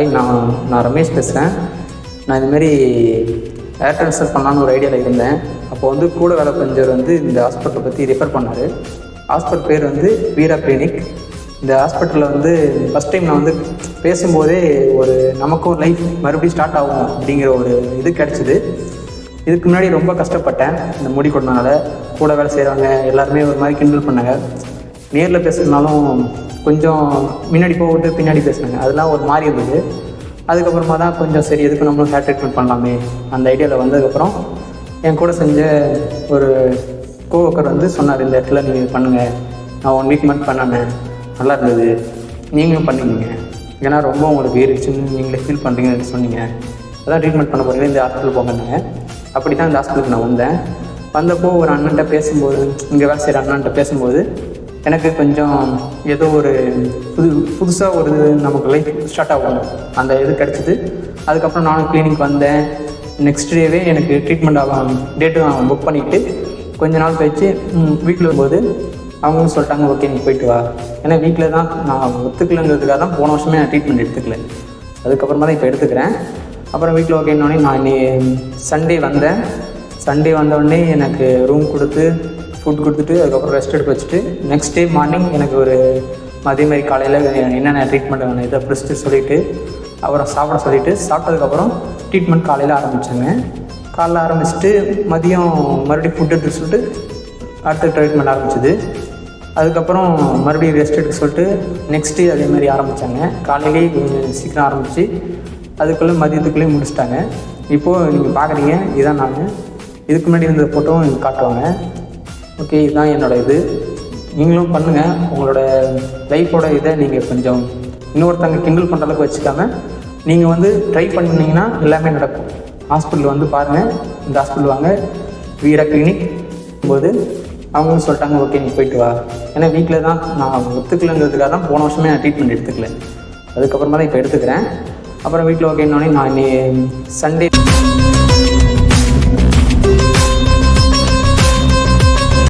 Hi, நான் ரமேஷ் பேசுகிறேன். நான் இதுமாரி ஏர் ட்ரான்ஸ்ஃபர் பண்ணலான்னு ஒரு ஐடியாவில் இருந்தேன். அப்போ வந்து கூட வேலை செஞ்சவர் வந்து இந்த ஹாஸ்பிட்டலை பற்றி ரெஃபர் பண்ணார். ஹாஸ்பிட்டல் பேர் வந்து வீரா கிளினிக். இந்த ஹாஸ்பிட்டலில் வந்து ஃபஸ்ட் டைம் நான் வந்து பேசும்போதே ஒரு நமக்கும் லைஃப் மறுபடியும் ஸ்டார்ட் ஆகும் அப்படிங்கிற ஒரு இது கிடச்சிது. இதுக்கு முன்னாடி ரொம்ப கஷ்டப்பட்டேன் இந்த முடி கொண்டனால. கூட வேலை செய்கிறவங்க எல்லாருமே ஒரு மாதிரி கிண்டல் பண்ணாங்க. நேரில் பேசுகிறதுனாலும் கொஞ்சம் முன்னாடி போட்டு பின்னாடி பேசுனாங்க, அதெல்லாம் ஒரு மாதிரி இருந்தது. அதுக்கப்புறமா தான் கொஞ்சம் சரி எதுக்கு நம்மளும் ஹேர் ட்ரீட்மெண்ட் பண்ணலாமே அந்த ஐடியாவில் வந்ததுக்கப்புறம் என் கூட செஞ்ச ஒரு கோவக்கர் வந்து சொன்னார், இந்த இடத்துல நீங்கள் பண்ணுங்கள், நான் 1 வீக் மட்டும் பண்ணேன், நல்லா இருந்தது, நீங்களும் பண்ணிக்கிங்க, ஏன்னா ரொம்ப உங்களுக்கு ஏறிடுச்சுன்னு நீங்களே ஃபீல் பண்ணுறீங்கன்னு சொன்னீங்க, அதான் ட்ரீட்மெண்ட் பண்ண போகிறீங்க, இந்த ஹாஸ்பிட்டல் போங்கன்னாங்க. அப்படி தான் இந்த ஹாஸ்பிட்டலுக்கு நான் வந்தேன். வந்தப்போ ஒரு அண்ணன்ட்ட பேசும்போது, இங்கே வேலை செய்கிற அண்ணன்ட்ட பேசும்போது எனக்கு கொஞ்சம் ஏதோ ஒரு புதுசாக ஒரு நமக்கு லைஃப் ஸ்டார்ட் ஆகும் அந்த இது கிடச்சிது. அதுக்கப்புறம் நானும் கிளினிக் வந்தேன். நெக்ஸ்ட் டேவே எனக்கு ட்ரீட்மெண்ட் ஆகும் டேட்டு நான் புக் பண்ணிவிட்டு கொஞ்ச நாள் கழிச்சு வீட்டில் வரும்போது அவங்களும் சொல்லிட்டாங்க, ஓகே நீ போயிட்டு வா. ஏன்னா வீட்டில் தான் நான் ஒத்துக்கலைங்கிறதுக்காக தான் போன வருஷமே நான் ட்ரீட்மெண்ட் எடுத்துக்கல. அதுக்கப்புறமா தான் இப்போ எடுத்துக்கிறேன். அப்புறம் வீட்டில் ஓகேன்னொடனே நான் நீ சண்டே வந்தேன். சண்டே வந்தோடனே எனக்கு ரூம் கொடுத்து ஃபுட் கொடுத்துட்டு அதுக்கப்புறம் ரெஸ்ட் எடுக்க வச்சுட்டு நெக்ஸ்ட் டே மார்னிங் எனக்கு ஒரு அதே மாதிரி காலையில் என்னென்ன ட்ரீட்மெண்ட் வேணும் இதை ஃபஸ்ட்டு சொல்லிவிட்டு அப்புறம் சாப்பிட சொல்லிவிட்டு சாப்பிட்டதுக்கப்புறம் ட்ரீட்மெண்ட் காலையில் ஆரம்பித்தாங்க. காலைல ஆரம்பிச்சுட்டு மதியம் மறுபடியும் ஃபுட் எடுத்து சொல்லிட்டு அடுத்த ட்ரீட்மெண்ட் ஆரம்பிச்சிது. அதுக்கப்புறம் மறுபடியும் ரெஸ்ட் எடுக்க சொல்லிட்டு நெக்ஸ்ட் டே அதே மாதிரி ஆரம்பித்தாங்க. காலையிலேயே கொஞ்சம் சீக்கிரம் ஆரம்பித்து அதுக்குள்ளே மதியத்துக்குள்ளேயே முடிச்சிட்டாங்க. இப்போது நீங்கள் பார்க்குறீங்க, இதுதான் நான் இதுக்கு முன்னாடி இருந்த ஃபோட்டோவும் நீங்கள் காட்டுவாங்க. ஓகே, இதுதான் என்னோடய இது. நீங்களும் பண்ணுங்கள். உங்களோட லைஃபோட இதை நீங்கள் கொஞ்சம் இன்னொருத்தங்க கிண்டல் பண்ணுற அளவுக்கு வச்சுக்காமல் நீங்கள் வந்து ட்ரை பண்ணிங்கன்னா எல்லாமே நடக்கும். ஹாஸ்பிட்டல் வந்து பாருங்கள், இந்த ஹாஸ்பிட்டல் வாங்க, வீரா கிளினிக் போது அவங்களும் சொல்லிட்டாங்க, ஓகே நீ போயிட்டு வா. ஏன்னா வீட்டில் தான் நான் ஒத்துக்கலைங்கிறதுக்காக தான் போன வருஷமே நான் ட்ரீட்மெண்ட் எடுத்துக்கல. அதுக்கப்புறமா தான் இப்போ எடுத்துக்கிறேன். அப்புறம் வீட்டில் ஓகேன்னொடனே நான் சண்டே